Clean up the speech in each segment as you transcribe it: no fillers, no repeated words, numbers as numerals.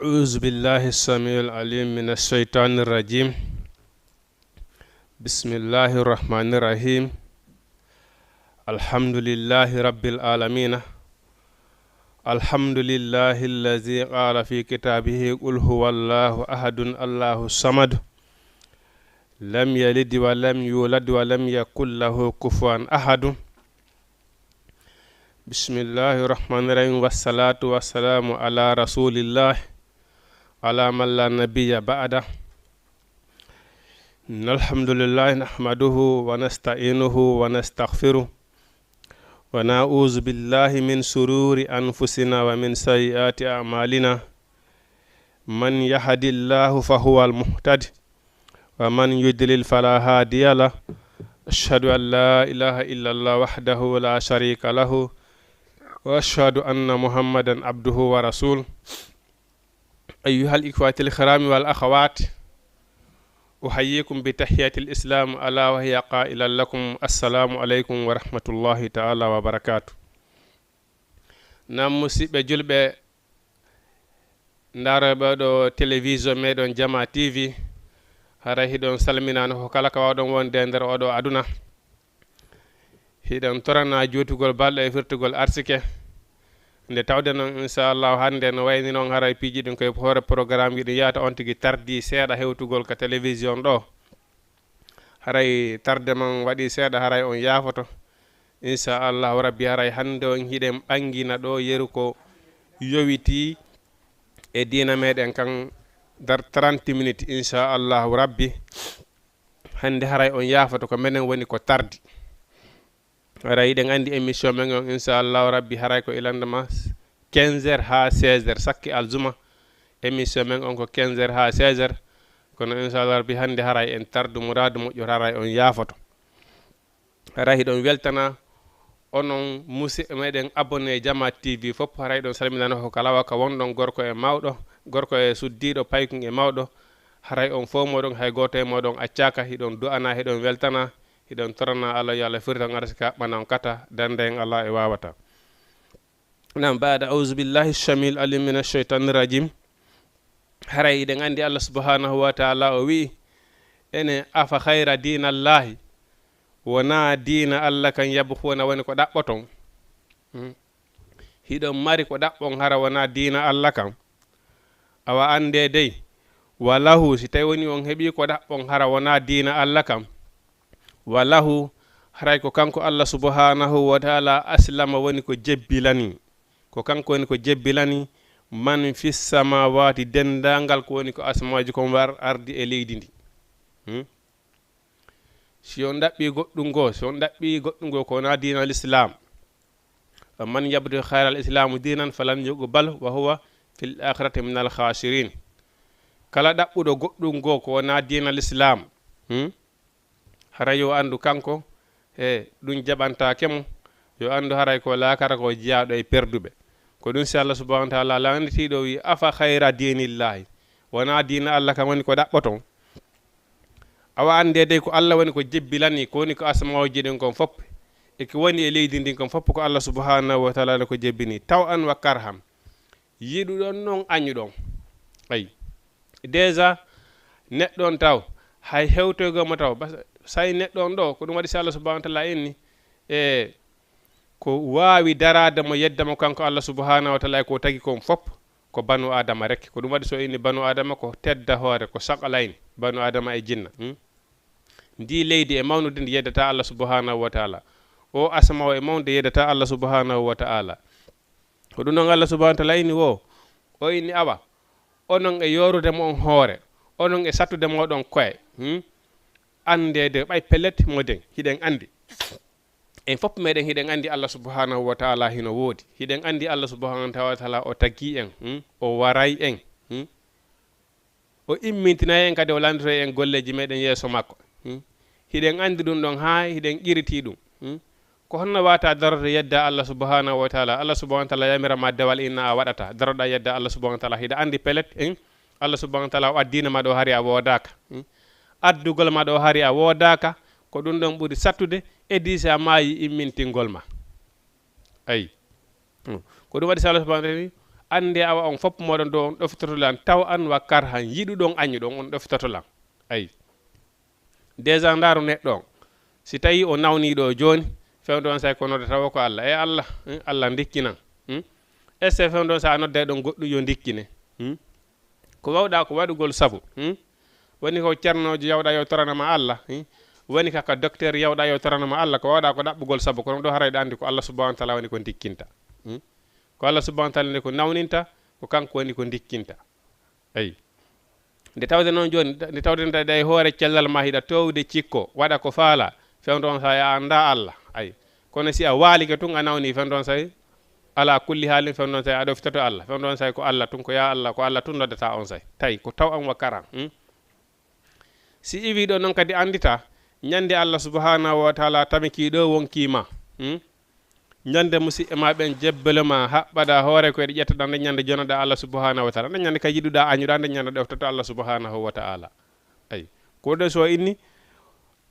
أعوذ بالله السميع العليم من الشيطان الرجيم. بسم الله الرحمن الرحيم. الحمد لله رب العالمين. الحمد لله الذي قال في كتابه قل هو الله أحد الله الصمد لم يلد ولم يولد ولم يكن له كفوا أحد. بسم الله الرحمن الرحيم والصلاة والسلام على رسول الله على من لا نبي بعده. الحمد لله نحمده ونستعينه ونستغفره ونعوذ بالله من شرور أنفسنا ومن سيئات أعمالنا. من يهد الله فهو المهتد ومن يضلل فلا هادي له. أشهد أن لا إله إلا الله وحده لا شريك له وأشهد أن محمدا عبده ورسوله. أيها الإخوة الكرام والأخوات، أحييكم بتحية الإسلام ألا وهي قائلا لكم السلام عليكم ورحمة الله تعالى وبركاته. نعم مسيبة جلبة ناربة دو تلفزيون ميدون جما تيفي هراي هدون سلمنا نحو كالك وادون وان دندر ودو أدونا hiɗen torana jootugol balɗe e firtugol arsike nde tawde noon inchallahu hannde no wayni noon haray piiji ɗin koye hoore programme ɗi yahata on tigi tardi seeɗa hewtugol ko télévision ɗo haray tarde man waɗi seeɗa haray on yaafoto inchallahu rabbi haray hannde on hiɗen ɓangina ɗo yeru ko yowiti e diina meɗen kan dar 30 minutes inchallahu rabbi hannde haray on yaafoto ko menen woni ko tardi. haray yiɗen andi émission men on inchallahu rabbi haray ko ilandema 15h ha 16h sakki aljuma émission men on ko 15h ha 16h kono inchallahu rabbi hande haray en tardu muradu moƴƴo haray on yaafoto. haray hiɗon weltana onon musidɓe meɗen abonné jama tv fof haray ɗon salminano ko kala waka wonɗon gorko e mawɗo gorko e suddiɗo paykun e mawɗo haray on fof moɗon hay goto e moɗon accaka hiɗon du'ana hiɗon weltana hiɗon torana Allah yo Allah firtan arsika ɓanan kata dande en Allah e wawata. nam baada auzu billahi shamil alim min ashaitan rajim. haray iɗen andi Allah subhanahu wa taala o wi ene afa hayra dinallahi wona dina Allah kan yabhuna woni ko ɗaɓɓoton hiɗon mari ko ɗaɓɓon hara wona dina Allah kan awa ande dey walahu si tawi woni on heeɓi ko ɗaɓɓon hara wona dina Allah kam walahu haray ko kanko Allah subhanahu wa taala aslama woni ko jebbilani ko kanko woni ko jebbilani man fi samawati dendangal ko woni ko asmaji ko war ardi e leydi ndi si on ɗaɓɓi goɗɗum go si on ɗaɓɓi goɗɗum go ko wona dina l'islam man yabdu khayra al islamu dinan falan yuqbal wa huwa fil akhirati min al khasirin. kala ɗaɓɓuɗo goɗɗum go ko wona dina l'islam haray yo andu kanko e ɗum jaɓantakemo yo andu haray ko laakara ko jeyaɗo e perduɓe ko ɗum si Allah subhanahu wa taala landitiɗo wi afa hayra dinillahi wona dina Allah kam woni ko ɗaɓɓoton awa andede ko Allah woni ko jebbilani ko woni ko asmaoji ɗin kon fopp e ko woni e leydi ndin kon fopp ko Allah subhanahu wa taala ko jebbini taw an wakkar ham yiɗuɗon noon añuɗon ayi déjà neɗɗon taw hay hewtoygomo taw say neɗɗon ɗo ko ɗum waɗi si Allah subhanahu wa taala inni e ko wawi darade mo yeddamo kanko Allah subhanahu wa taala ko tagi kon fop ko banu adama rek ko ɗum waɗi so inni banu adama ko tedda hoore ko saqalayni banu adama e jinna ndi leydi e mawnude ndi yeddata Allah subhanahu wa taala o asma o e mawnude yeddata Allah subhanahu wa taala ko ɗum noon Allah subhanahu wa taala inni o inni awa onon e yorude mo on hoore onon e sattude moɗon koye andede ɓay pellet moden hiɗen andi en fopp meɗen hiɗen andi Allah subhanahu wa taala hino woodi hiɗen andi Allah subhanahu wa taala o taggi en o waray en o immintinay en kadi o landito en golleji meɗen yeeso makko hiɗen andi ɗum ɗon ha hiɗen qiriti ɗum ko honno wata darode yedda Allah subhanahu wa taala. Allah subhanahu wa taala yamirama dewal inna a waɗata daroɗa yedda Allah subhanahu wa taala hiɗa andi pellet Allah subhanahu wa taala o addinama ɗo hari a wodaka addugol ma ɗo hari a wodaka ko ɗum ɗon ɓuri sattude e disi a maayi immintingol ma ayi ko ɗum waɗi si Allah subhanahu wa taala ande awa on fopp moɗon do on ɗoftotolan taw an wa karhan yiɗuɗon añuɗon on ɗoftotolan ayi déjà ndaru neɗɗo on si tawi o nawniɗo joni fewdon say ko nodde taw ko Allah Allah Allah dikkinan est ce que fewdon sa nodde ɗon goɗɗum yo dikkine ko wawɗa ko waɗugol sabu woni ko ceernojo yawɗa yo toranama Allah woni kaka docteur yawɗa yo toranama Allah ko wawɗa ko ɗaɓɓugol sabu kono ɗo harayɗa andi ko Allah subhanahu wa ta'ala woni ko dikkinta ko Allah subhanahu wa ta'ala ne ko nawninta ko kanko woni ko dikkinta ayi nde tawde noon joni nde tawde nda e hoore cellal ma hiɗa towde cikko waɗa ko faala fewdon sa ya anda Allah ayi kono si a waalike tun a nawni fewdon say ala kulli haalin fewdon say a ɗoftoto Allah fewdon say ko Allah tun ko ya Allah ko Allah tun noddata on say tawi ko taw an wa karan si iwiɗo noon kadi andita ñande Allah subhanahu wa ta'ala tamikiɗo wonkima ñande musidɓe ma ɓen jebbele ma haɓɓaɗa hoore ko eɗe ƴettaɗa nde ñande jonoɗa Allah subhanahu wa ta'ala nde ñande ka yiɗuɗa añuɗa nde ñande ɗoftoto Allah subhanahu wa ta'ala ayi ko ɗo so inni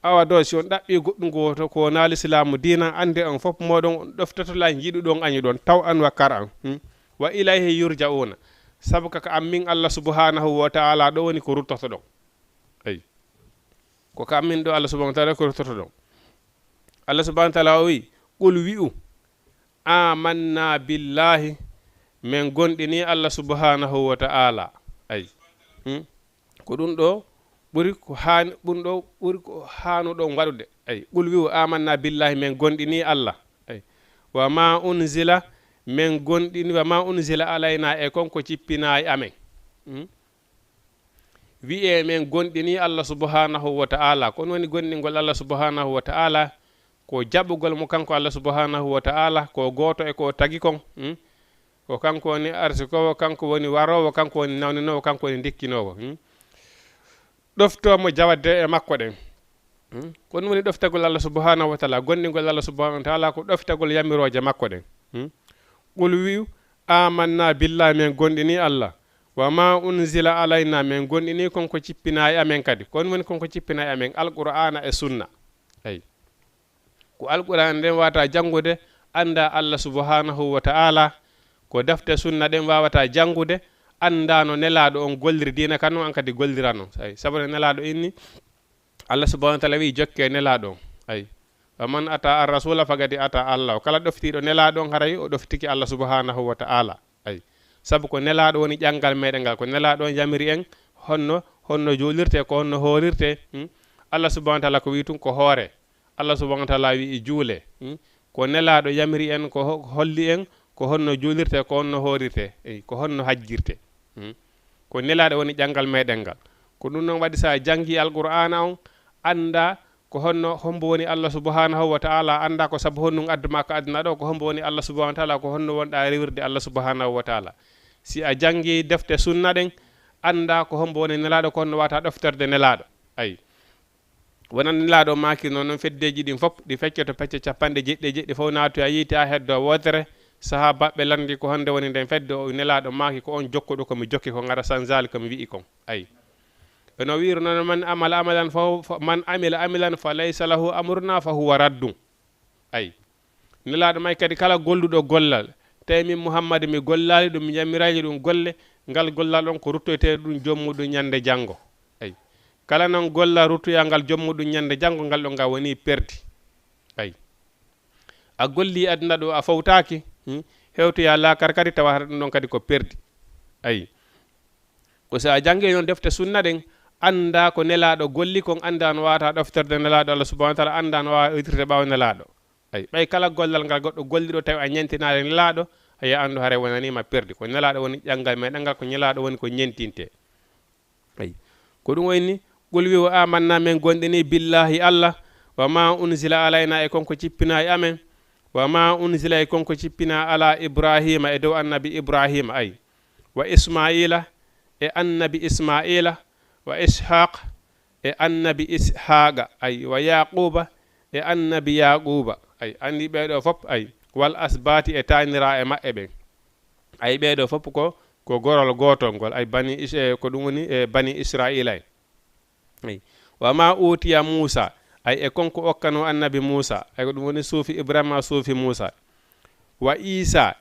awa do si on ɗaɓɓi goɗɗum goto ko naal islamu dina ande on fof moɗon on ɗoftotola yiɗuɗon añuɗon taw an wakkar an wa ilayhi yurja'una sabu kaka ammin Allah subhanahu wa ta'ala ɗo woni ko ruttoto ɗon ayi ko ka ammin ɗo Allah subhanahu wa ta'ala ko ruttoto ɗon Allah subhanahu wa ta'ala o wi qul wi'u amanna billahi min gonɗini Allah subhanahu wa ta'ala ayi ko ɗum ɗo ɓuri ko hanuɗon waɗude ayi qul wi'u amanna billahi min gonɗini Allah ayi wa ma unzila min gonɗini wa ma unzila alayna e konko cippina e amen wi'e min gonɗini Allah subhanahu wa ta'ala kon woni gonɗingol Allah subhanahu wa ta'ala ko jaɓugol mo kanko Allah subhanahu wa ta'ala ko goto e ko tagi kon ko kanko woni arsikowo kanko woni warowo kanko woni nawninowo kanko woni dikkinowo ɗoftomo jawadde e makko ɗen ko ɗum woni ɗoftagol Allah subhanahu wa ta'ala gonɗingol Allah subhanahu wa ta'ala ko ɗoftagol yamiroje makko ɗen qul wi'u amanna billahi min gonɗini Allah wa ma unzila alayna min gonɗini konko cippina e amen kadi kon woni konko cippina e amen alqur'ana e sunna ayi ko alqur'an nden wata jangude anda Allah subhanahu wa ta'ala ko defte sunna ɗen wawata jangude anda no nelaɗo on golliri dina kan an kadi gollira noon ayi sabu nelaɗo inni Allah subhanahu wa ta'ala wi jokke nelaɗo on ayi wa man ata ar rasula fagadi ata Allah kala ɗoftiɗo nelaɗo on haray o ɗoftiki Allah subhanahu wa ta'ala ayi sabu ko nelaɗo woni ƴangal meɗen ngal ko nelaɗo on yamiri en honno julirte ko honno hoolirte Allah subhanahu wa ta'ala ko wi tun ko hoore Allah subhanahu wa ta'ala wi juule ko nelaɗo yamiri en ko holli en ko honno julirte ko honno horirte ko honno hajjirte ko nelaɗo woni ƴangal meɗen ngal ko ɗum noon waɗi sa jangi alqur'ana on anda ko honno hombo woni Allah subhanahu wa ta'ala anda ko sabu honnum adduma ko aduna ɗo ko hombo woni Allah subhanahu wa ta'ala ko honno wonɗa rewirde Allah subhanahu wa ta'ala si a jangi defte sunna ɗen anda ko hombo woni nelaɗo ko honno wata ɗoftorde nelaɗo ayi wonan nelaɗo maki noon feddeji ɗin fof ɗi feccoto pecce capanɗe jeɗɗi fof naatu a yiiti a heddo wodere sahabaɓe landi ko honde woni nden fedde o nelaɗo maki ko on jokkuɗo komi jokki ko gara sanzali komi wi'i kon ayi eno wiiro noon man amala amalan man amila amilan fa laysa lahu amruna fa huwa raddum ayi nelaɗo may kadi kala golluɗo gollal tawi min Muhammad mi gollali ɗum mi yamirali ɗum golle ngal gollal on ko ruttoyte ɗum jommuɗum ñande janggo ayi kala noon golla ruttoya ngal jommuɗum ñande janggo ngal ɗo nga woni perdi ayi a golli aduna ɗo a fawtaki hewtoya lakar kadi tawa ɗum ɗon kadi ko perdi ayi ko sa jangi noon defte sunna ɗen anda ko nelaɗo golli kon anda no wata ɗoftorde nelaɗo Allah subhanahu wa ta'ala anda no wawa witirde ɓawa nelaɗo ayi ɓay kala gollal ngal goɗɗo golliɗo tawi a ñentinade nelaɗo aya andu haare wonanima perdi ko nelaɗo woni ƴangal meɗen ngal ko nelaɗo woni ko ñentinte ayi ko ɗum wayni qul wi wa amanna min gonɗini billahi Allah wa ma unzila alayna e konko cippina e amen wa ma unzila e konko cippina ala ibrahima e dow annabi ibrahima ayi wa ismaila e annabi ismaila wa ishaq e annabi ishaqa ay wa yaquba e annabi yaquba ay andi ɓeɗo fop ay wal asbati e tanira e maɓɓe ɓen ay ɓeɗo fop ko gorol gotol ngol ay bani ko ɗum woni e bani israila ay wa ma utiya musa ay e konko okkano annabi musa ay ko ɗum woni suufi ibrahima suufi musa wa isa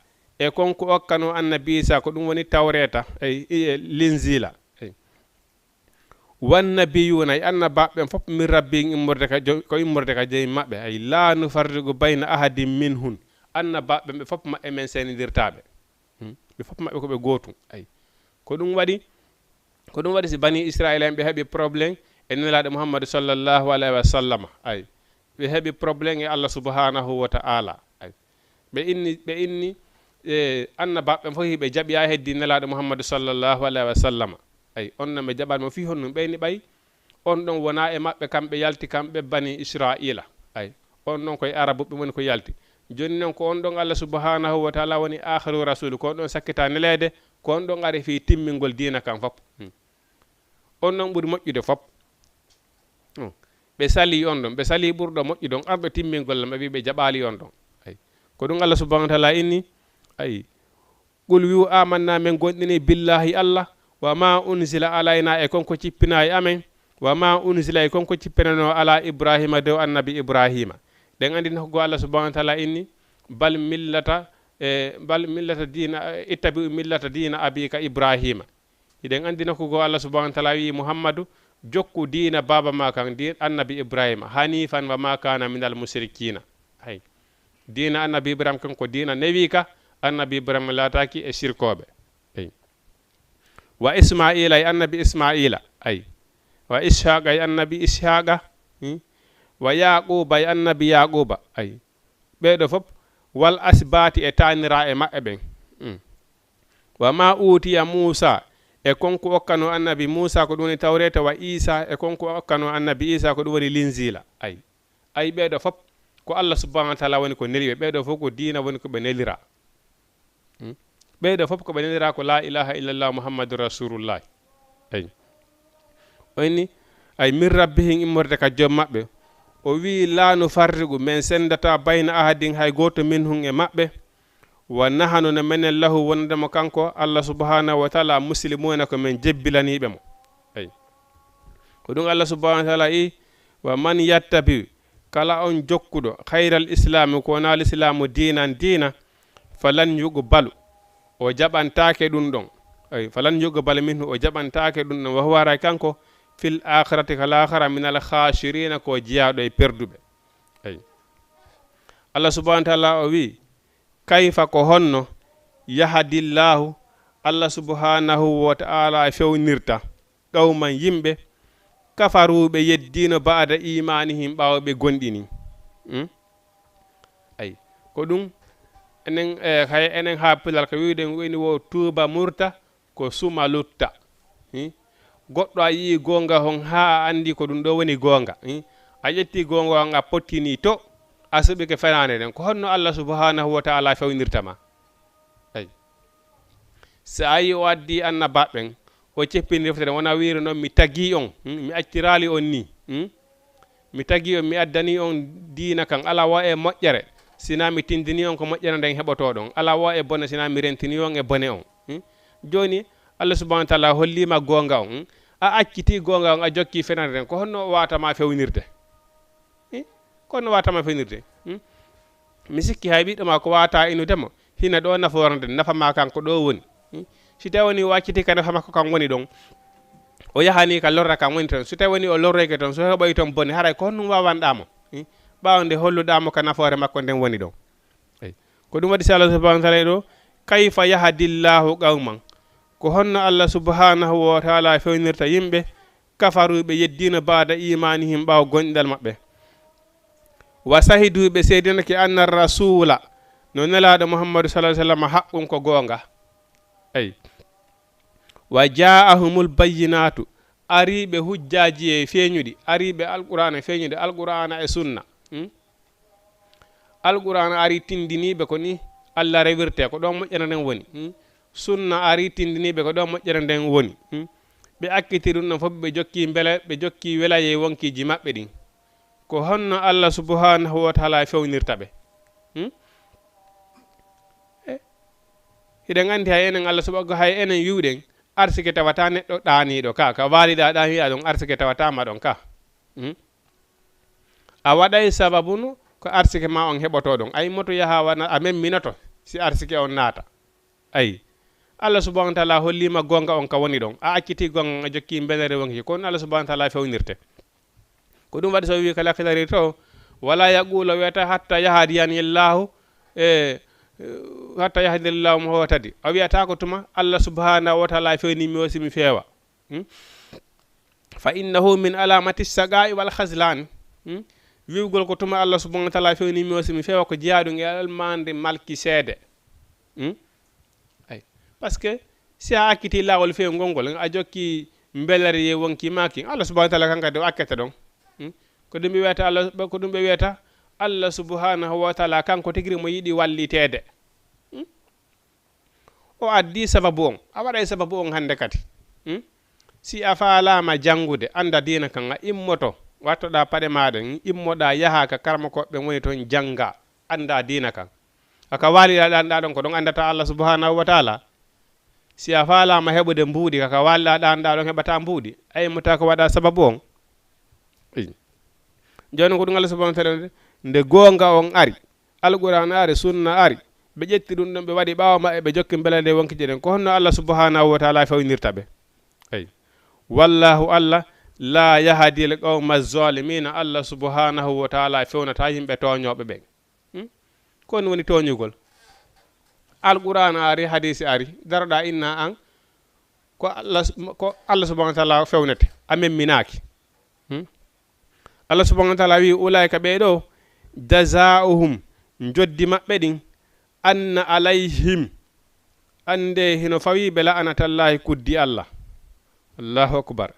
e konko okkano annabi isa ko ɗum woni tawreta linzila wannabiyuna annabaɓe fof min rabbi immorde ko immorde ka jeyi maɓɓe la nufarrigu bayna ahadin minhum annabaɓe ɓe fof maɓɓe men senidirtaɓe ɓe fof maɓɓe koɓe gootum ko ɗum waɗi si bani israil en ɓe heeɓi probléme e nelaɗo mouhammadou sallllahu alayhi wa sallam ɓe heeɓi probléme e allah subhanahu wa ta'ala ɓe inni annabaɓe fof hiɓe jaɓiya heddi nelaɗo mouhammadou sallllahu alayhi wa sallam on ɓe jaɓatmo fi honno ɓeyni ɓay on ɗon wona e maɓɓe kamɓe yalti kamɓe bani israila on ɗon koye arabu ɓe woni ko yalti joni noon ko on ɗon allah subhanahu wa taala woni akhiru rasulu ko on ɗon sakkita nelede ko on ɗon ari fi timmingol dina kan fop on ɗon ɓuuri moƴƴude fop ɓe sali on ɗon ɓe sali ɓurɗo moƴƴu ɗon arɓe timmingol lam ɓe wi ɓe jaɓali on ɗon ko ɗum allah subhanahu wa taala inni qul wiu amanna men gonɗini billahi allah wa ma unzila alayna e konko cippina e amen wa ma unzila e konko cippinano ala ibrahima dow annabi ibrahima ɗen andi ko allah subhanahu wa taala inni bal millata dina ittabi'u millata dina abika ibrahima iɗen andina ko allah subhanahu wa taala wi muhammadou jokku dina baba ma kan din annabi ibrahima hanifan wa ma kana minal mushrikina dina annabi ibrahima kanko dina newi ka annabi ibrahima lataki e shirkoɓe wa ismaila e annabi ismaila wa ishaqa e annabi ishaqa wa yaquba e annabi yaquba ɓeɗo fof wal asbati e tanira e maɓɓe ɓen wa ma utiya musa e konko okkano annabi musa ko ɗum woni tawreta wa isa e konko okkano annabi isa ko ɗum woni linzila ɓeɗo fof ko allah subhanahu wa taala woni ko neliɓe ɓeɗo fof ko dina woni ko ɓe nelira ɓeɗo fof ko ɓe nelira ko la ilaha illallah muhammadou rasulullah oni min rabbihin immorde ka joom maɓɓe o wi la nufarrigu men sendata bayna ahadin hay goto minhum e maɓɓe wa nahanu no menen lahu wondemo kanko allah subhanahu wa taala muslimuna ko men jebbilaniɓe mo ko ɗum allah subhanahu wa taala wa man yattabi kala on jokkuɗo hayral islami ko wona l'islamu dinan dina falan yuqbalu o jaɓantake ɗum ɗon falan yuqbalu minhu o jaɓantake ɗum ɗon wa huwa ray kanko fil akhirati kal akhira min al khashirina ko jiyaɗo e perduɓe allah subhanahu wa taala o wi kayfa ko honno yahadillahu allah subhanahu wa ta'ala fewnirta qawman yimɓe kafaruɓe yeddino ba'da imanihim ɓawɓe gonɗini ko ɗum enen hay enen ha pilal ko wiɗen woni wo tuuba murta ko suma lutta goɗɗo a yii gonga hon ha a andi ko ɗum ɗo woni gonga a ƴetti gonga on a pottini to a suɓi ke fenade ɗen ko honno allah subhanahu wa ta'ala fewnirtama so a yi o addi annabaɓen o ceppini deftere wona wiiri noon mi taggi on mi actirali on ni mi taggi on mi addani on diina kan ala wa e moƴƴere sina mi tindini on ko moƴƴere nden heɓotoɗon ala wa e bone sina mi rentini on e bone on joni allah subhanahu wa ta'ala hollima gonga on a acciti gonga on a jokki fenade nden ko honno watama fewnirde ko honno watama fewnirde mi sikki hay ɓiɗɗoma ko wata inudemo hina ɗo naforande nafama kanko ɗo woni si tawi woni o acciti ka nafa makko kan woni ɗon o yahani ka lorra kan woni toon so tawi woni o lorroyke toon so heɓoy toon bone haray ko honno wawanɗamo ɓawde holluɗamo ka nafoore makko nden woni ɗon ko ɗum waɗi si allah subhanahu wa taala ɗo kayfa yahdillahu qawman ko honno allah subhanahu wa taala fewnirta yimɓe kafaruɓe yeddino bada imanihim ɓaw gonɗal maɓɓe wa sahiduɓe seedinake anna rasula no nelaɗo mouhammadou sallah sallam haqqum ko gonga wa ja'ahumul bayyinatu ariɓe hujjaji e feeñuɗi ariɓe alqur'ana feeñude alqur'ana e sunna alqur'ana ari tindiniɓe ko ni allah rewirte ko ɗon moƴƴere nden woni sunna ari tindiniɓe ko ɗon moƴƴere nden woni ɓe akkiti ɗum ɗon fof ɓe jokki beele ɓe jokki welaye wonkiji maɓɓe ɗin ko honno allah subhanahu wa taala fewnirta ɓe hiɗen andi hay enen allah suɓago hay enen wiwɗen arsike tawata neɗɗo ɗaniɗo ka waliɗa ɗaniɗa ɗon arsike tawatama ɗon ka a waɗay sababu no ko arsike ma on heɓoto ɗon ay moto yaha wana a memminoto si arsike on naata ay Allah subhanahu wa ta'ala hollima gonga on ka woni don a acciti gonga jokki belere wonki kon Allah subhanahu wa ta'ala fewnirte ko dum wadi so wi kala kadari to wala yaqulu wata hatta yahdiyan illahu hatta yahdillahu ma huwa tadi o wiyata ko tuma Allah subhanahu wa ta'ala fewni mi wasimi fewa fa innahu min alamati sagai wal khazlan wiwgol ko tuma Allah subhanahu wa ta'ala fewni mi wasimi fewa ko jiyaadu ngel mande malki seede ay parce que si a akiti lawol few gongol a jokki mbelere ye wonki maki Allah subhanahu wa ta'ala kanka do akkata don ko dum wiyata Allah ko dum be wiyata Allah subhanahu wa ta'ala kanko tigri mo yidi wallitede o addi sababu on a waɗay sababu on hande kadi si a faalama jangude anda dina kan a immoto wattoɗa paɗe maɗa immoɗa yaha ka karma koɓɓe woni toon janga anda dina kan aka waliɗa ɗanɗa ɗon ko ɗon andata Allah subhanahu wa ta'ala si a faalama heɓude mbuuɗi kaka waliɗa ɗanɗa ɗon heɓata mbuuɗi a immota ko waɗa sababu on joni ko ɗum Allah subhanahu wa ta'ala nde gonga on ari alquran ari sunna ari be ƴetti ɗum ɗon ɓe waɗi ɓawa maɓɓe ɓe jokki belande wonkiji ɗen ko honno Allah subhanahu wa ta'ala fewnirta ɓe ay wallahu Allah la yahdi al qawma zalimina Allah subhanahu wa ta'ala fewnata yimɓe toñoɓe ɓen ko on woni toñugol alquran ari hadisi ari daroɗa inna an ko Allah subhanahu wa ta'ala fewnete a memminaki Allah subhanahu wa ta'ala wi ulaika ɓeɗo jazaohum joddi maɓɓe ɗin anna alayhim ande hino fawi be la'anatallahi kuddi Allah Allahu akbar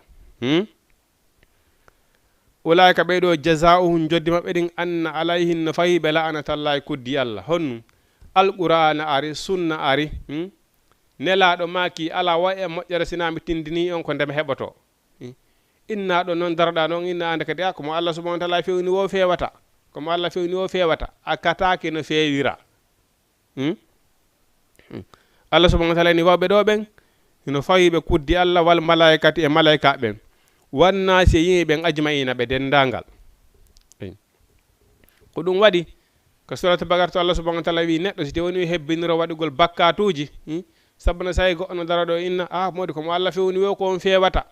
ulaika ɓeɗo jazaohum joddi maɓɓe ɗin anna alayhim no fawi be la'anatallahi kuddi Allah honnu alqur'ana ari sunna ari nelaɗo maki ala wa e moƴƴere sinami tindini on ko ndema heɓoto inna ɗo noon daroɗa noon inna ande kadi komo Allah subhanahu wa ta'ala fewni wo fewata komo Allah fewni wo fewata akataki no fewira Allah subhanahu wa ta'ala ni wawɓe ɗo ɓen no fawiɓe kuddi Allah wal malaikati e malaika ɓen wannasi yimɓe ajmaina ɓe dendangal ko ɗum waɗi ko suratu Bakara to Allah subhanahu wa ta'ala wi neɗɗo so woni hebbiniro waɗugol bakkatuji sabuna sayi goɗɗo no dara ɗo inna modi komo Allah fewni wo ko on fewata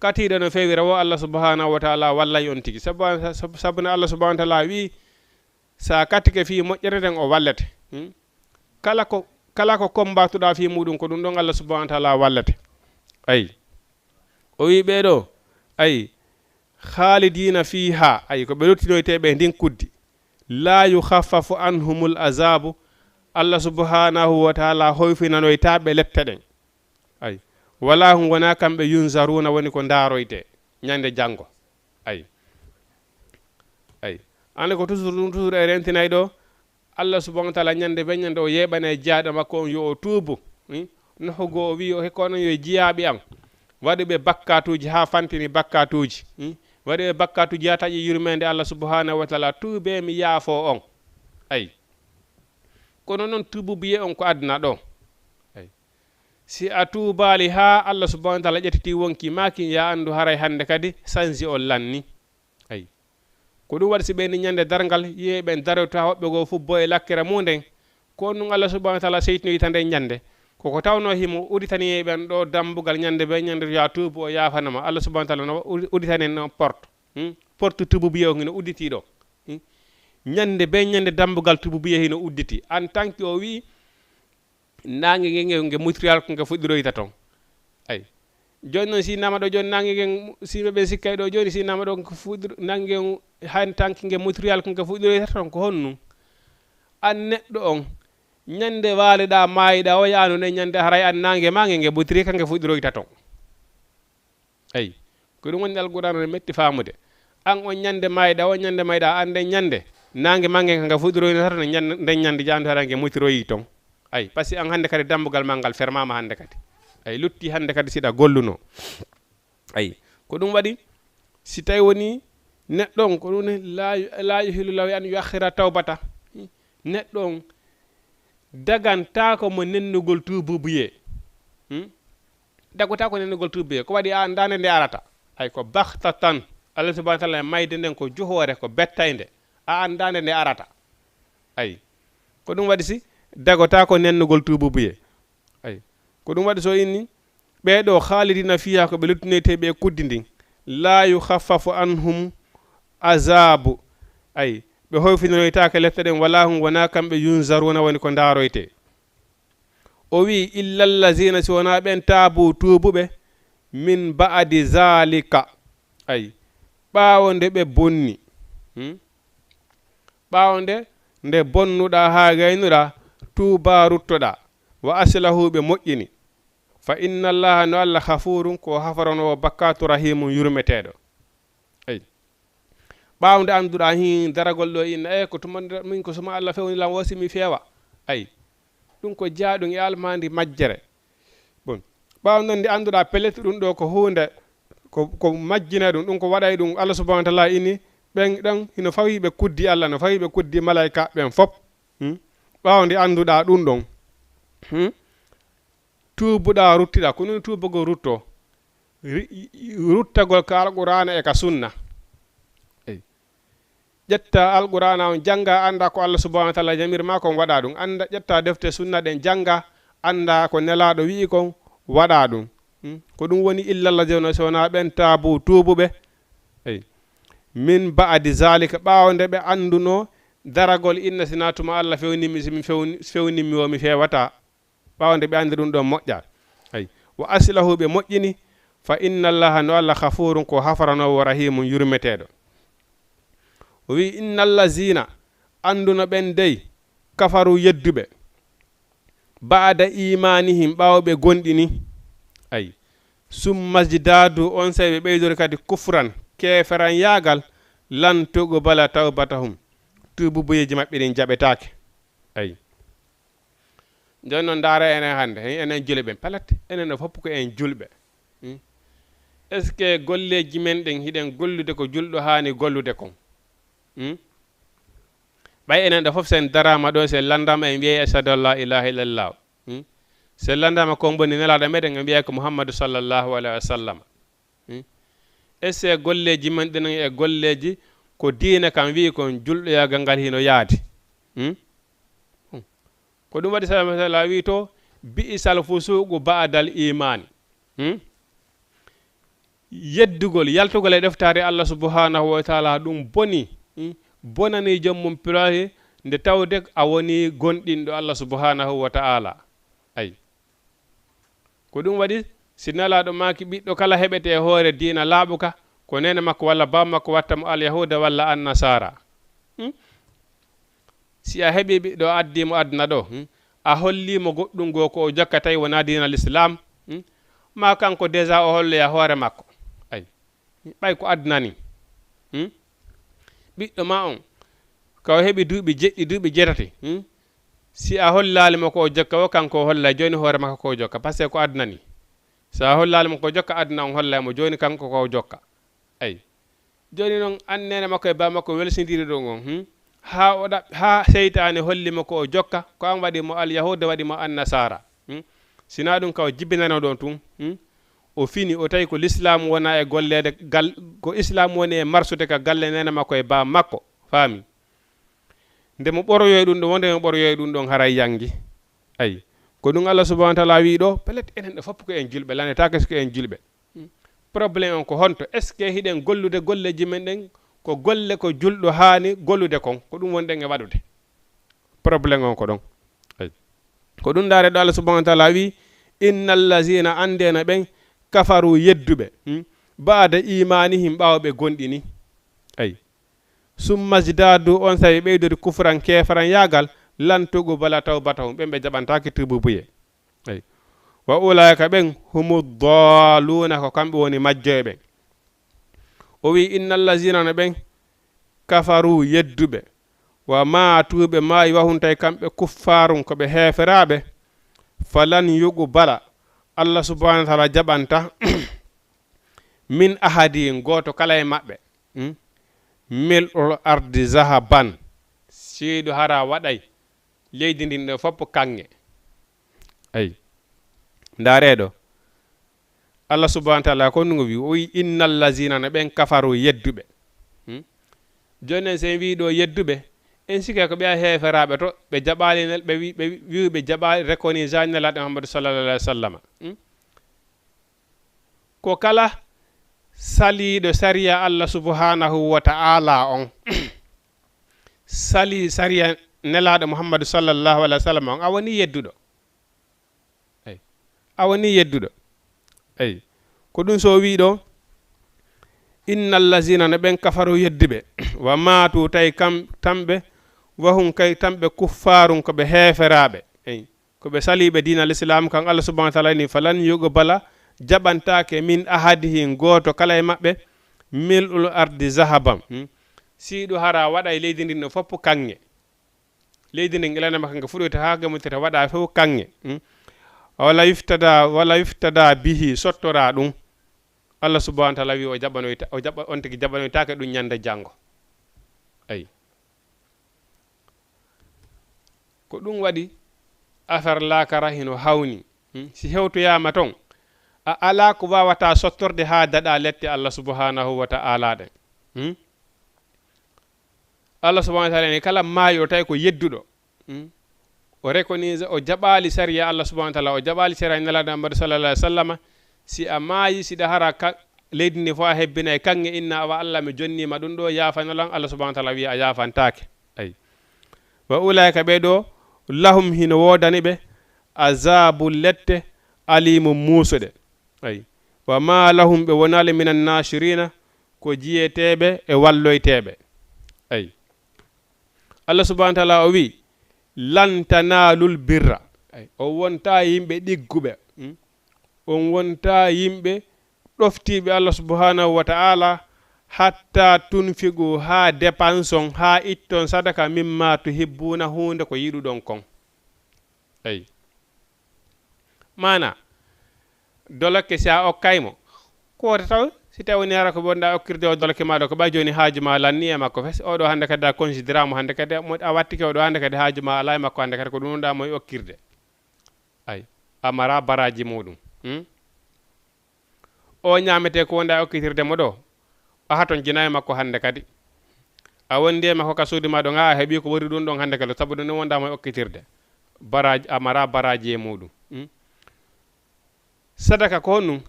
katiɗo no fewira wo Allah subhanahu wa ta'ala wallay on tigi sabuna Allah subhanahu wa ta'ala wi sa katike fi moƴƴere den o wallete kala ko kombatuɗa fi muɗum ko ɗum ɗon Allah subhanahu wa ta'ala wallete ay o wi ɓeɗo ay khalidina fiha ay ko ɓe lottinoyteɓe ndin kuddi la yukhaffafu anhumul azabu Allah subhanahu wa ta'ala hoyfinanoytaɓe lette ɗen ay wala hum wona kamɓe yunzaruna woni ko daroyte ñande janggo ay ande ko toujours e rentinay ɗo Allah subhanahu wa ta'ala ñande be ñande o yeɓane jaaɗo makko on yo o tuubu nohogo o wi o hekkono yo jiyaɓe am waɗuɓe bakkatuji ha fantini bakkatuji waɗuɓe bakkatuji ha taƴi yurmede Allah subhanahu wa ta'ala tuube mi yaafo on ay kono noon tuubu biye on ko aduna ɗo si a tuubali ha Allah subhanahu wa ta'ala ƴettiti wonki maki ya andu haray hande kadi sanji on lanni ay ko ɗum waɗi si ɓeni ñande dargal yiyeɓen darota hoɓɓe go fu bo e lakkere munden ko ɗum Allah subhanahu wa ta'ala seytinoyita nde ñande koko tawno himo uditani ɓen ɗo dambugal ñande be ñande ya tuubu o yafanama Allah subhanahu wa ta'ala no uditani no porte tubu biye o hino udditi ɗo ñande be ñande dambugal tubu biye hino udditi en tant que o wi nangue nge mutrial ko nge fuɗɗiroyta toon ay joni noon si nama ɗo joni nangue ngen siɓeɓe sikkay ɗo joni si nama ɗo ko fuɗɗir nangue han tanki nge mutrial ko nge fuɗɗiroyta toon ko honnu an neɗɗo on ñande waleɗa mayiɗa o yanu ne ñande haray an nangue ma nge mutri ka nge fuɗɗiroyta toon ay ko ɗum woni alquran ne metti famude an on ñande mayiɗa o ñande mayiɗa ande ñande nangue ma nge ka fuɗɗiroyta toon nde ñande jandu hara nge mutiroyi toon ay parce que an hande kadi dambugal mangal fermama hande kadi ay lutti hande kadi siɗa golluno ay ko ɗum waɗi si tawi woni neɗɗo on ko ɗum la yuhilu lahu an yuakhira tawbata neɗɗo on dagantako mo nennugol tububuye dagota ko nennugol tububuye ko waɗi an dande nde arata ay ko bahtatan Allah subhanahu wa ta'ala mayde nden ko juhore ko bettayde a an dande nde arata ay ko ɗum waɗi si dagota ko nennugol tububuye ko ɗum waɗi so inni ɓeɗo khalidina fiha ko ɓe luttunete ɓe kuddi ndin la yukhaffafu anhum azabu ay ɓe hoyfinoytake lette ɗen wala hum wona kamɓe yunzaruna woni ko ndaroyte o wi illa allazina si wona ɓen taabu tuubuɓe min ba'di zalika ay ɓaawo nde ɓe bonni ɓaawo nde bonnuɗa ha gaynuɗa tuuba ruttoɗa wa aslahu ɓe moƴƴini fa inna allaha no allah khafurun ko hafaronowo bakkatu rahimun yurmeteɗo ay ɓaawo nde anduɗa hin daragol ɗo inna ko tuma min ko soma allah fewni lam wasimi feewa ay ɗum ko jaaɗum e almandi majjere bon ɓaawo noon nde anduɗa pelete ɗum ɗo ko hunde ko majjine ɗum ko waɗay ɗum allah subhanahu wa taala ini ɓen ɗon hino fawi ɓe kuddi allah no fawi ɓe kuddi malaika ɓen fop ɓaawo nde anduɗa ɗum ɗon tuubuɗa ruttiɗa ko ɗum tuubugo rutto ruttagol ka alqur'ana e ka sunna ƴetta alqur'ana on janga anda ko allah subhanahu wa taala jamirma kon waɗa ɗum anda ƴetta defte sunna ɗen janga anda ko nelaɗo wi'i kon waɗa ɗum ko ɗum woni illallah jewno sowona ɓen taabu tuubuɓe min ba'di zalika ɓaawo nde ɓe anduno daragol inna sina tuma allah fewnimi simi fewnimi o mi fewata ɓaawo nde ɓe andi ɗum ɗon moƴƴa ay wa aslahu ɓe moƴƴini fa inna allaha no allah khafurun ko hafaranowo rahimun yurmeteɗo o wi inna allazina anduno ɓen dey kafaru yedduɓe ba'da imanihim ɓaawo ɓe gonɗini ay summa jdadu on say ɓe ɓeydori kadi kufran keferan yagal lan tugo bala tawbatahum tububuyeji maɓɓe ɗin jaɓetake ay joni noon ndaara enen hannde enen julɓe pelete enen fof ko en julɓe est ce que golleji men ɗen hiɗen gollude ko julɗo hani gollude kon ɓay enen ɗo fof sen darama ɗo sen landama en wiye ashhadu an la ilaha illallah sen landama kon boni nelaɗo meɗen en wiye ko muhammadou sallllahu alayhi wa sallam est ce que golleji men ɗenen e golleji ko diine kam wi kon julɗoyagal ngal hino yaadi ko ɗum waɗi saala wi to bi'sal fusuqu ba'dal imani yeddugol yaltugol e ɗeftare allah subhanahu wa taala ɗum boni bonani jommum pirahi nde tawde a woni gonɗinɗo allah subhanahu wa taala ay ko ɗum waɗi si nelaɗo maki ɓiɗɗo kala heɓete hoore diina laaɓuka ko nene makko walla bam makko watta mo alyahuda walla annasara si a heeɓi ɓiɗɗo addimo aduna ɗo a hollimo goɗɗum go ko o jokka tawi wona diina l'islam ma kanko déjà o holloya hoore makko ay ɓay ko adnani ɓiɗɗo ma on kaw heeɓi duuɓi jeɗɗi duuɓi jetati si a hollalimo ko o jokka o kanko o holla joni hoore makko ko jokka par ce que ko adnani sa hollalimo ko jokka aduna on hollaymo joni kanko ko jokka ay joni noon annene makko e ba makko welsidiri ɗo on ha seytane hollimo ko o jokka ko an waɗimo alyahuda waɗimo annasara sina ɗum kaw jibbinano ɗon tun o fini o tawi ko l'islam wona e gollede ko islam woni e marsude ka galle nene makko e ba makko faami nde mo ɓoroyoy ɗum ɗon wonde mo ɓoroyoy ɗum ɗon haray yangi ay ko ɗum allah subhanahu wa taala wi ɗo peut-être enen ɗo fof ko en julɓe lanetake ko en julɓe probléme on ko honto est ce que hiɗen gollude golleji men ɗen ko golle ko julɗo hani gollude kon ko ɗum wonɗen e waɗude probléme on ko ɗon ay ko ɗum daare ɗo allah subhanahu wa taala wi innal lazina andena ɓen kafaru yedduɓe ba'da imanihim ɓawɓe gonɗini ay summa jdadu on sawi ɓeydori kufran kefaran yagal lantugu bala tawbatahum ɓen ɓe jaɓantaki tububuye ay wa ulaika ɓen humu daluna ko kamɓe woni majjoɓe o wi innal lazina no ɓen kafaru yedduɓe wa matuɓe maayi wahuntay kamɓe kuffarum koɓe heferaɓe falan yugu bala allah subhanahu wa taala jaɓanta min ahadi goto kala e maɓɓe mil'ul ardi zahaban siiɗo hara waɗay leydi ndin ɗo fopp kanŋe ay ndareɗo allah subhanahu wa taala ko ɗum wi o wi innal lazina no ɓen kafaru yedduɓe joni sen wi ɗo yedduɓe en sike ko ɓe heeferaɓe to ɓe jaɓali ɓe wi ɓe jaɓali rekoni janelaɗo Muhammadu sallallahu alaihi wasallam ko kala saliɗo sariya Allah subhanahu wa ta'ala on sali sariya nelaɗo Muhammadu sallallahu alaihi wasallam on awoni yedduɗo awoni yedduɗo ay ko ɗum so wi ɗo innal lazina no ɓen kafaru yeddiɓe wa matu tay kam tamɓe wahum kay tamɓe kuffarum koɓe heeferaɓe ay koɓe saliɓe dina l'islam kan Allah subhanahu wa ta'ala ni falan yuqbala jaɓantake min ahadihin goto kala e maɓɓe mil'ul ardi zahabam siɗo hara waɗa e leydi ndin no foppo kanŋe leydi ndin ilanama kanŋe fuɗoyta ha gamutete waɗa fof kanŋe wala yuftada bihi sottora ɗum Allah subhanahu wa ta'ala wi o jaɓa on tigi jaɓanoytake ɗum ñande janggo ay ko ɗum waɗi affaire lakara hino hawni si hewtoyama ton a ala ko wawata sottorde ha daɗa lette Allah subhanahu wa ta'ala ɗen Allah subhanahu wa ta'ala ni kala maayo tawi ko yedduɗo o reconise o jaɓali sariya Allah subhanahu wa ta'ala o jaɓali sariya nelaɗo Muhammad sallallahu alaihi wasallam si a maayi siɗa hara leydi ndi fo a hebbina e kanŋe inna awa Allah mi jonnima ɗum ɗo yafanolan Allah subhanahu wa ta'ala wi a yafantake ay wa ulaika ɓeɗo lahum hino wodani ɓe azabu lette alimu musuɗe ay wa ma lahum ɓe wonali minan nashirina ko jiyeteɓe e walloyteɓe ay Allah subhanahu wa ta'ala o wi lan tanalul birra ay o wonta yimɓe ɗigguɓe on wonta yimɓe ɗoftiɓe Allah subhanahu wa ta'ala hatta tunfigu ha dépense on ha itton sadaka mimma tuhibbuna hunde ko yiɗuɗon kon ay mana doloke si a okkaymo koto taw si tawi woni hara ko wonɗa okkirde o doloke maɗo ko ɓay joni haaju ma lanni e makko fes oɗo hande kadi a considéramo hande kadi a wattike oɗo hande kadi haaju ma ala e makko hande kadi ko ɗum ɗa moye okkirde ay amara baraji muɗum o ñamete ko wonɗa okkitirde mo ɗo a haton jina e makko hande kadi a wondi e makko ka suudi ma ɗo a heeɓi ko wori ɗum ɗon hande kadi saabu ɗum wonda moye okkitirde baraji amara baraji e muɗum sadaka ko honɗum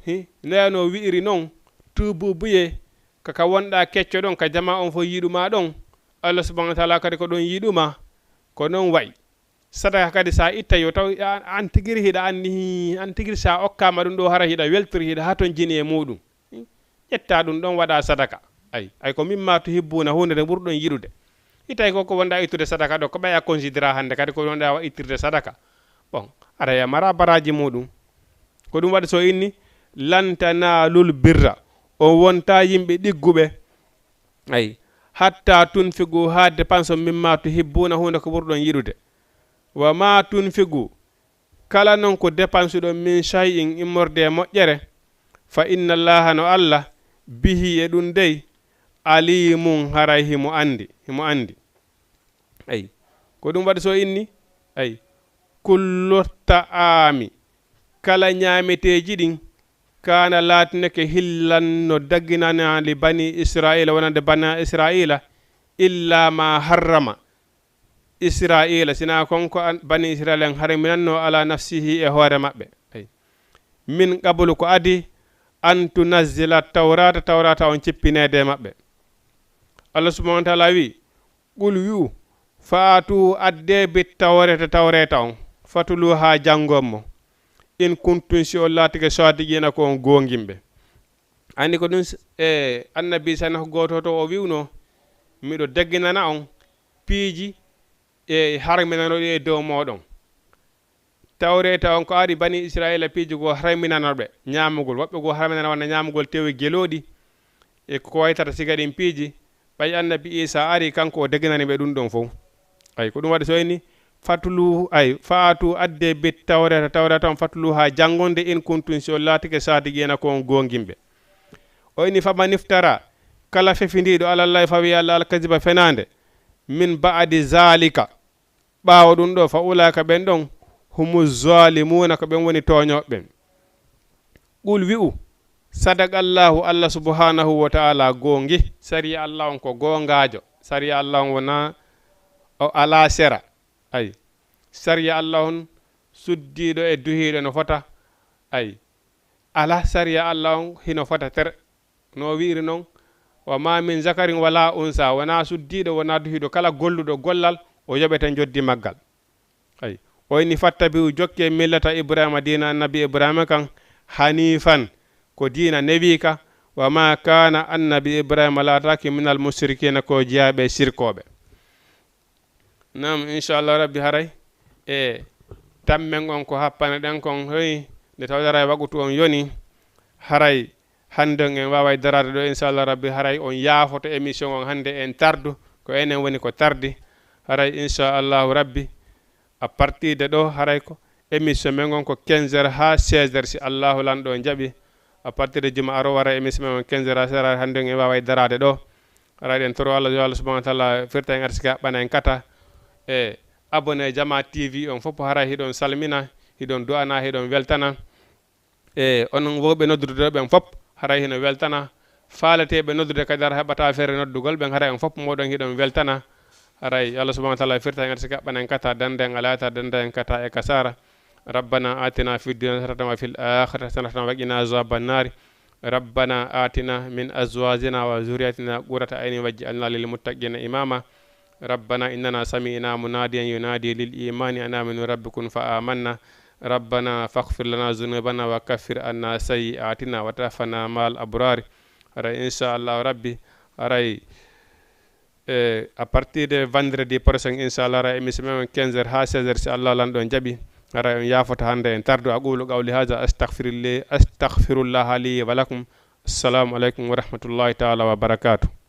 neyano wi'iri noon tububuye kaka wonɗa kecco ɗon ka jama on fo yiɗuma ɗon Allah subhanahu wa ta'ala kadi ko ɗon yiɗuma ko noon wayi sadaka kadi sa itta yo taw an tigiri hiɗa anni an tigiri sa okkama ɗum ɗo hara hiɗa weltori hiɗa ha ton jini e muɗum ƴetta ɗum ɗon waɗa sadaka ay ko mimma to hibbuna hunde nde ɓurɗon yiɗude itay koko wonɗa ittude sadaka ɗo ko ɓaya considéra hande kadi ko wonɗa wa ittirde sadaka bon aɗa ya mara baraji muɗum ko ɗum waɗi so inni lan tanalul birra o wonta yimɓe ɗigguɓe ay hatta tunfigu ha dépense mimma tuhibbuna hunde ko ɓurɗon yiɗude wa ma tunfigu kala non ko dépense ɗon min shay'in immorde moƴƴere fa inna allaha no Allah bihi e ɗum dey alimun haray himo andi ay ko ɗum waɗi so inni ay kullu ta'ami kala ñaameteji ɗin kana laatineke hillan no dagginana li bani israila wonande bani israila illa ma harrama israila sina konko bani israila en harminanno ala nafsihi e hoore maɓɓe ay min qablu ko adi an tunazzila tawrata on cippinede maɓɓe Allah subhanahu wa ta'ala wi qul yu faatu adde bit tawreta on fatulu ha jangommo in kuntum si on laatike sadiqina ko on gongimɓe andi ko ɗum annabi sana goto to o wiwno miɗo dagginana on piiji e harminanoɗi e dow moɗon tawreta on ko ari bani israila piiji go harminanoɓe ñamugol woɓɓe go harminana wonno ñamugol tewi geloɗi e ko waytata siga ɗin piiji ɓay annabi isa ari kanko o dagginani ɓe ɗum ɗon fof ay ko ɗum waɗi so ni fatulu ay faatu adde bit tawreta on fatulu ha jangonde in kuntum si on laatike sadigena ko on gongimɓe o ini fama niftara kala fefindiɗo alallahi fawi Allah alkaziba fenande min ba'di zalika ɓawo ɗum ɗo fa ulaka ɓen ɗon humu zalimuna ko ɓen woni toñoɓɓen qul wi'u sadaqallahu Allah subhanahu wa ta'ala gongi sariya Allah on ko gongajo sariya Allah on wona o ala sera ay sariya allah on suddiɗo e duhiɗo no fota ay ala sariya allah on hino fota ter no wiiri noon wa ma min zakarin wala unsa wona suddiɗo wona duhiɗo kala golluɗo gollal o yoɓete joddi maggal ay oyni fattabi jokke millata ibrahima dina annabi ibrahima kan hanifan ko dina newi ka wa ma kana annabi ibrahima lataki minal musrikina ko jeyaɓe sirkoɓe nam inchallah rabbi haray e tammen on ko happane ɗen kon hoy nde tawdara wagutu on yoni haray hande en wawa darade ɗo inchallah rabbi haray on yaafoto émission on hande en tardu ko enen woni ko tardi haray inchallahu rabbi à partir de ɗo haray ko émission men on ko 15h ha 16h si allahu lanɗo jaaɓi à partir de juma aro wara émission men on 15h ha 16h hande en wawa darade ɗo haray en toro allah yo allah subahana wa taala firta en arsika ɓana en kata e abonné Jama TV on fof haray hiɗon salmina hiɗon du'ana hiɗon weltana e onon wowɓe noddude ɓen fof haray hino weltana faaleteɓe noddude kadi ara heɓata feere noddugol ɓen haray on fof moɗon hiɗon weltana haray Allah subhanahu wa ta'ala firta en sika ɓanen kata dande en alata dande en kata e kasara rabbana atina fi dunya hasanatan wa fil akhirati hasanatan wa qina azaban nar rabbana atina min azwajina wa zurriyatina qurrata aynin waj'alna lil muttaqina imama ربنا إننا سمعنا مناديا ينادي للإيمان أن آمنوا ربكم فآمنا ربنا فاغفر لنا ذنوبنا وكفر عنا سيئاتنا وتوفنا مع الأبرار إن شاء الله ربي أراي à partir de vendredi prochain inchallah ra émission 15h ha 16h si Allah lan ɗon jaaɓi ara on yafota hande en tardu aqulu qawli hadha astaghfirullah li wa lakum assalamu aleykum wa rahmatullahi taala wa barakatuh